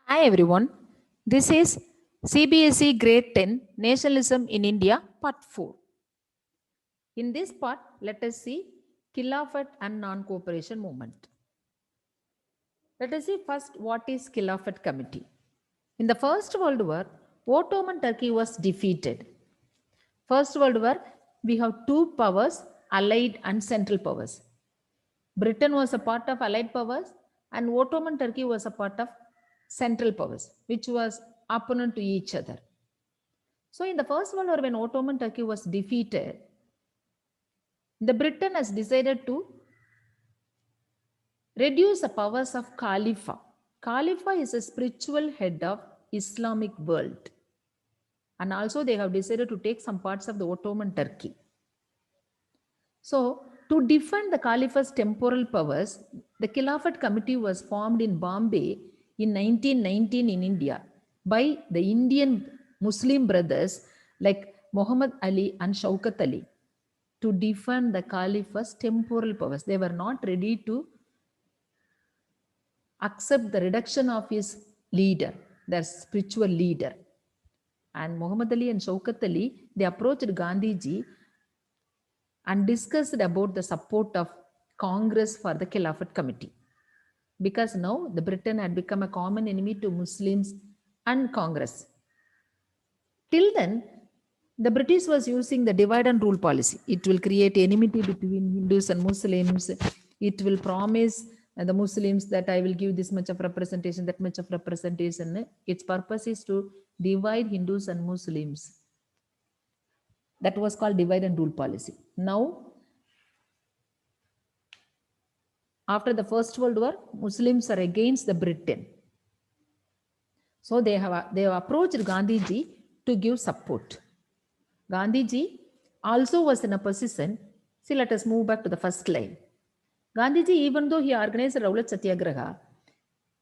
Hi everyone, this is CBSE Grade 10 Nationalism in India Part 4. In this part, let us see Khilafat and Non-Cooperation Movement. Let us see first what is Khilafat Committee. In the First World War, Ottoman Turkey was defeated. First World War, we have two powers, Allied and Central powers. Britain was a part of Allied powers and Ottoman Turkey was a part of Central powers, which was opponent to each other. So in the First World War, when Ottoman Turkey was defeated, the Britain has decided to reduce the powers of Khalifa. Khalifa is a spiritual head of Islamic world. And also they have decided to take some parts of the Ottoman Turkey. So to defend the Calipha's temporal powers, the Khilafat Committee was formed in Bombay in 1919 in India by the Indian Muslim brothers like Muhammad Ali and Shaukat Ali to defend the Calipha's temporal powers. They were not ready to accept the reduction of his leader, their spiritual leader. And Muhammad Ali and Shaukat Ali, they approached Gandhiji and discussed about the support of Congress for the Khilafat Committee. Because now the Britain had become a common enemy to Muslims and Congress. Till then, the British was using the divide and rule policy. It will create enmity between Hindus and Muslims. It will promise the Muslims that I will give this much of representation, that much of representation. Its purpose is to divide Hindus and Muslims. That was called divide and rule policy. Now, after the First World War, Muslims are against the Britain. So they have approached Gandhiji to give support. Gandhiji also was in a position. See, let us move back to the first line. Gandhiji, even though he organized Rowlatt Satyagraha,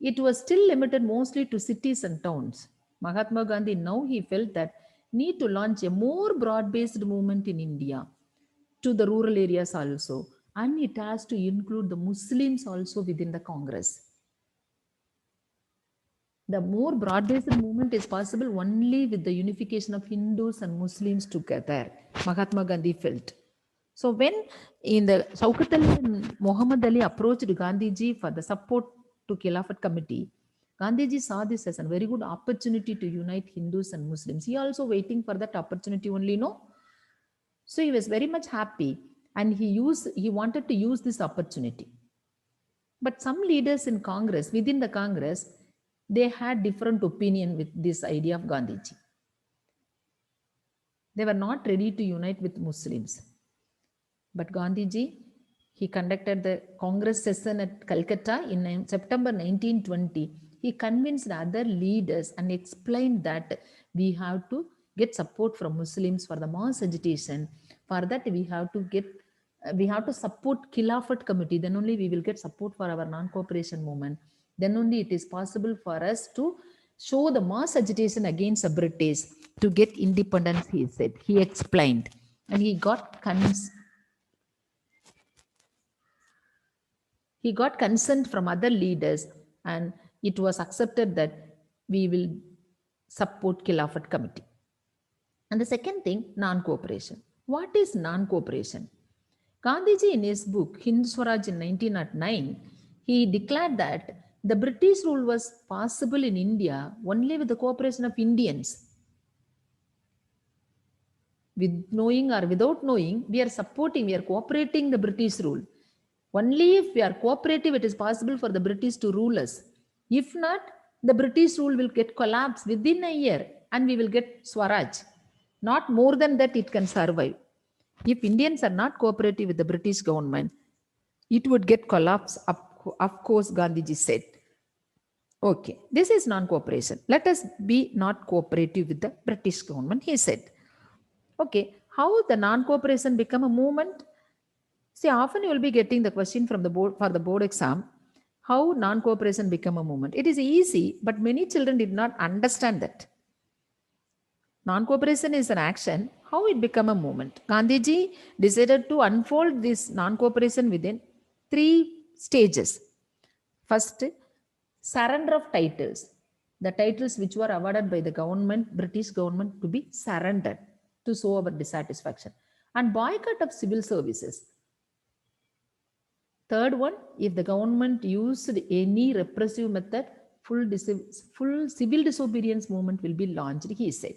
it was still limited mostly to cities and towns. Mahatma Gandhi now he felt that need to launch a more broad-based movement in India to the rural areas also, and it has to include the Muslims also within the Congress. The more broad-based movement is possible only with the unification of Hindus and Muslims together, Mahatma Gandhi felt. So when in the Shaukat Ali and Muhammad Ali approached Gandhiji for the support to Khilafat Committee, Gandhiji saw this as a very good opportunity to unite Hindus and Muslims. He also waiting for that opportunity only, no? So he was very much happy and he wanted to use this opportunity. But some leaders in Congress, within the Congress, they had different opinion with this idea of Gandhiji. They were not ready to unite with Muslims. But Gandhiji, he conducted the Congress session at Calcutta in September 1920. He convinced other leaders and explained that we have to get support from Muslims for the mass agitation. For that, we have to support Khilafat Committee. Then only we will get support for our non-cooperation movement. Then only it is possible for us to show the mass agitation against the British to get independence, he said. He explained. And he got consent from other leaders and it was accepted that we will support Khilafat Committee. And the second thing, non-cooperation. What is non-cooperation? Gandhiji in his book Hind Swaraj in 1909, he declared that the British rule was possible in India only with the cooperation of Indians. With knowing or without knowing, we are cooperating the British rule. Only if we are cooperative, it is possible for the British to rule us. If not, the British rule will get collapsed within a year and we will get Swaraj. Not more than that, it can survive. If Indians are not cooperative with the British government, it would get collapsed, of course, Gandhiji said. Okay, this is non-cooperation. Let us be not cooperative with the British government, he said. Okay, how the non-cooperation become a movement? See, often you will be getting the question from the board for the board exam, how non-cooperation become a movement. It is easy, but many children did not understand that. Non-cooperation is an action, how it become a movement. Gandhiji decided to unfold this non-cooperation within 3 stages. First, surrender of titles. the titles which were awarded by the government, British government, to be surrendered to show our dissatisfaction. And boycott of civil services. Third one, if the government used any repressive method, full civil disobedience movement will be launched, he said.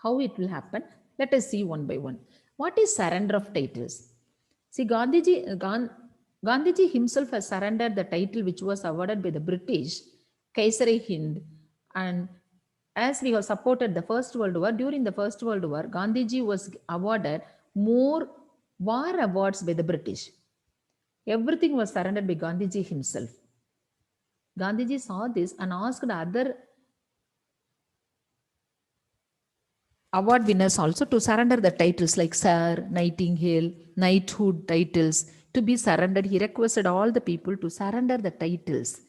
How it will happen? Let us see one by one. What is surrender of titles? See, Gandhiji himself has surrendered the title which was awarded by the British, Kaisar-e-Hind. And as we have supported the First World War, during the First World War, Gandhiji was awarded more war awards by the British. Everything was surrendered by Gandhiji himself. Gandhiji saw this and asked other award winners also to surrender the titles like Sir, Nightingale, knighthood titles to be surrendered. He requested all the people to surrender the titles.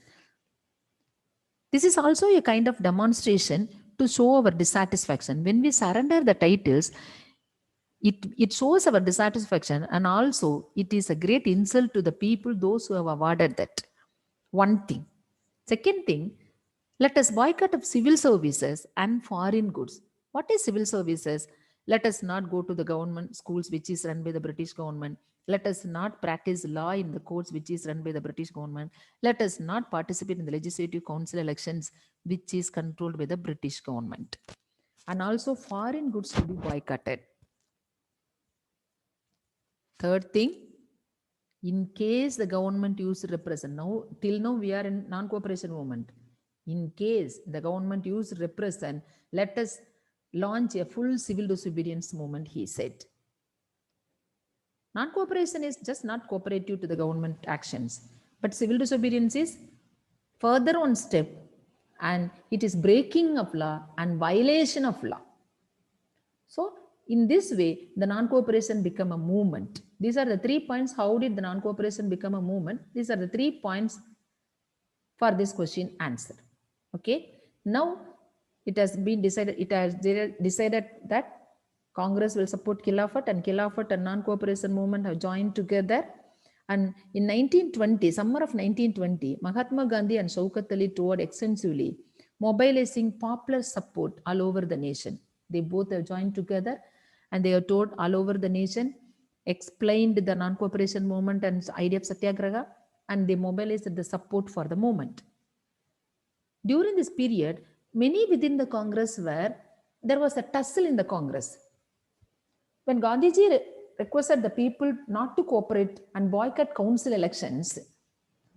This is also a kind of demonstration to show our dissatisfaction. When we surrender the titles, it shows our dissatisfaction, and also it is a great insult to the people, those who have awarded that. One thing. Second thing, let us boycott of civil services and foreign goods. What is civil services? Let us not go to the government schools which is run by the British government. Let us not practice law in the courts which is run by the British government. Let us not participate in the legislative council elections which is controlled by the British government. And also foreign goods to be boycotted. Third thing, in case the government used repression, now till now we are in non-cooperation movement. In case the government used repression, let us launch a full civil disobedience movement, he said. Non-cooperation is just not cooperative to the government actions, but civil disobedience is further one step, and it is breaking of law and violation of law. So in this way, the non-cooperation become a movement. These are the 3 points. How did the non-cooperation become a movement? These are the 3 points for this question answer. Okay. Now it has been decided. It has decided that Congress will support Khilafat, and Khilafat and non-cooperation movement have joined together. And in 1920, summer of 1920, Mahatma Gandhi and Shaukat Ali toured extensively, mobilizing popular support all over the nation. They both have joined together and they have toured all over the nation, explained the non-cooperation movement and idea of Satyagraha, and they mobilized the support for the movement. During this period, many within the Congress there was a tussle in the Congress. When Gandhiji requested the people not to cooperate and boycott council elections,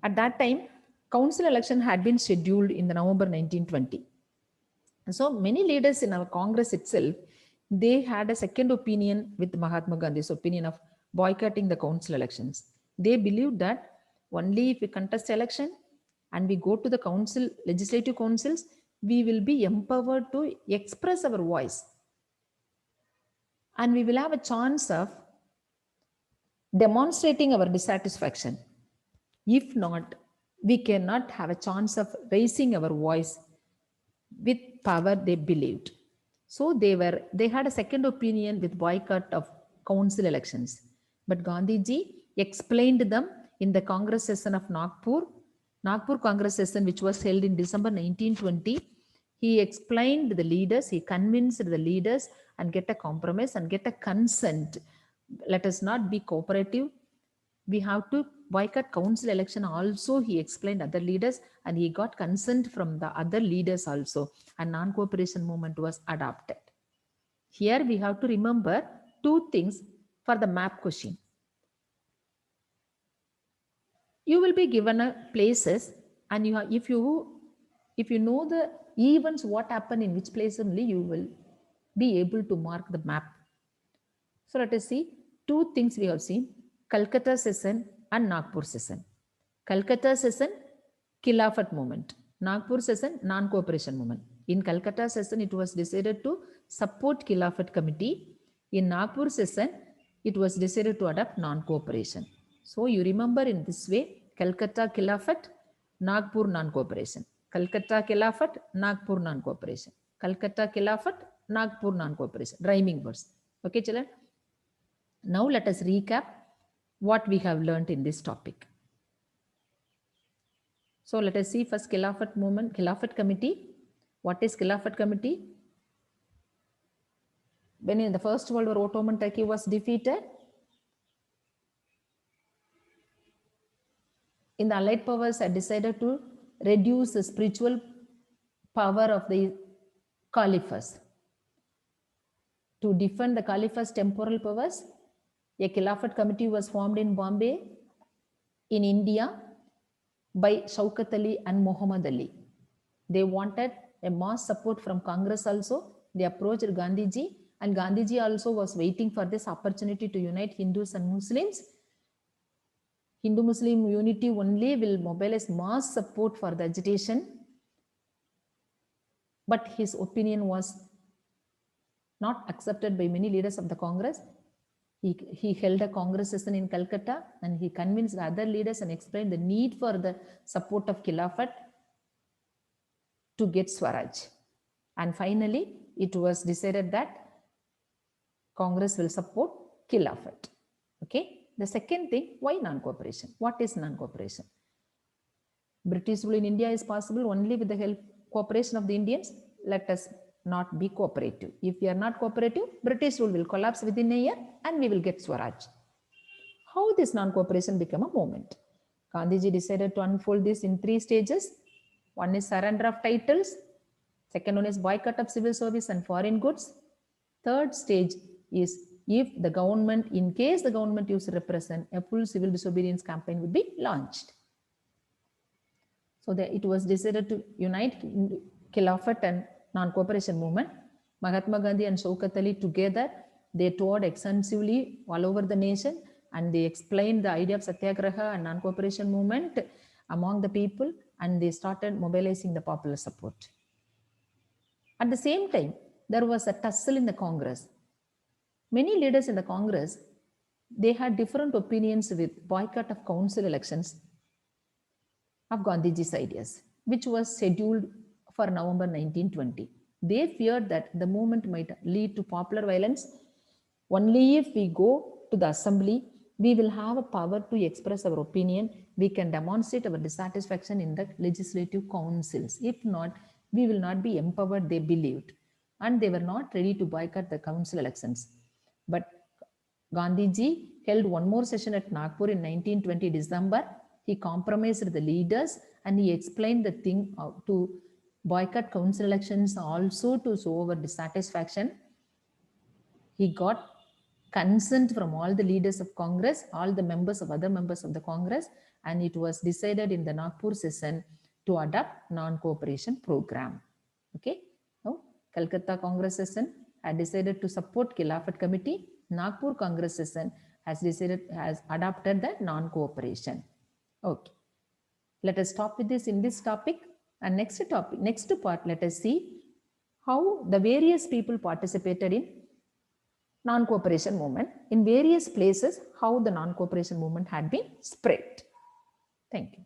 at that time, council election had been scheduled in the November 1920. So many leaders in our Congress itself, they had a second opinion with Mahatma Gandhi's opinion of boycotting the council elections. They believed that only if we contest election and we go to the council, legislative councils, we will be empowered to express our voice. And we will have a chance of demonstrating our dissatisfaction. If not, we cannot have a chance of raising our voice with power, they believed. So they had a second opinion with boycott of council elections. But Gandhiji explained them in the Congress session of Nagpur Congress session, which was held in December 1920. He explained the leaders, he convinced the leaders and get a compromise and get a consent. Let us not be cooperative. We have to boycott council election also, he explained other leaders, and he got consent from the other leaders also, and non-cooperation movement was adopted. Here we have to remember 2 things for the map question. You will be given a places, and if you know the events, what happened in which place only, you will be able to mark the map. So let us see 2 things we have seen: Calcutta session and Nagpur session. Calcutta session, Khilafat movement. Nagpur session, non-cooperation movement. In Calcutta session, it was decided to support Khilafat committee. In Nagpur session, it was decided to adopt non-cooperation. So you remember in this way: Calcutta Khilafat, Nagpur non-cooperation. Calcutta Khilafat, Nagpur non-cooperation. Calcutta Khilafat, Nagpur non-cooperation. Rhyming words. Okay, children? Now let us recap what we have learned in this topic. So let us see first Khilafat movement, Khilafat committee. What is Khilafat committee? When in the First World War Ottoman Turkey was defeated, in the Allied powers had decided to reduce the spiritual power of the caliphs. To defend the caliph's temporal powers, a Khilafat committee was formed in Bombay, in India, by Shaukat Ali and Muhammad Ali. They wanted a mass support from Congress also. They approached Gandhiji, and Gandhiji also was waiting for this opportunity to unite Hindus and Muslims. Hindu-Muslim unity only will mobilize mass support for the agitation. But his opinion was not accepted by many leaders of the Congress. He held a Congress session in Calcutta, and he convinced other leaders and explained the need for the support of Khilafat to get Swaraj. And finally, it was decided that Congress will support Khilafat. Okay. The second thing, why non-cooperation? What is non-cooperation? British rule in India is possible only with the cooperation of the Indians. Let us not be cooperative. If we are not cooperative, British rule will collapse within a year and we will get Swaraj. How this non-cooperation became a movement? Gandhiji decided to unfold this in 3 stages. One is surrender of titles. Second one is boycott of civil service and foreign goods. Third stage is if the government, in case the government used repression, a full civil disobedience campaign would be launched. So it was decided to unite Khilafat and non-cooperation movement. Mahatma Gandhi and Shaukat Ali together, they toured extensively all over the nation, and they explained the idea of Satyagraha and non-cooperation movement among the people, and they started mobilizing the popular support. At the same time, there was a tussle in the Congress. Many leaders in the Congress, they had different opinions with boycott of council elections of Gandhiji's ideas, which was scheduled for November 1920. They feared that the movement might lead to popular violence. Only if we go to the assembly, we will have a power to express our opinion. We can demonstrate our dissatisfaction in the legislative councils. If not, we will not be empowered, they believed. And they were not ready to boycott the council elections. But Gandhiji held one more session at Nagpur in 1920 December. He compromised the leaders and he explained the thing to boycott council elections also to show our dissatisfaction. He got consent from all the leaders of Congress, all the members of other members of the Congress, and it was decided in the Nagpur session to adopt non-cooperation program. Okay. Now, Calcutta Congress session had decided to support Khilafat committee. Nagpur Congress session has adopted the non-cooperation. Okay. Let us stop with this in this topic, and next part, let us see how the various people participated in non-cooperation movement in various places, how the non-cooperation movement had been spread. Thank you.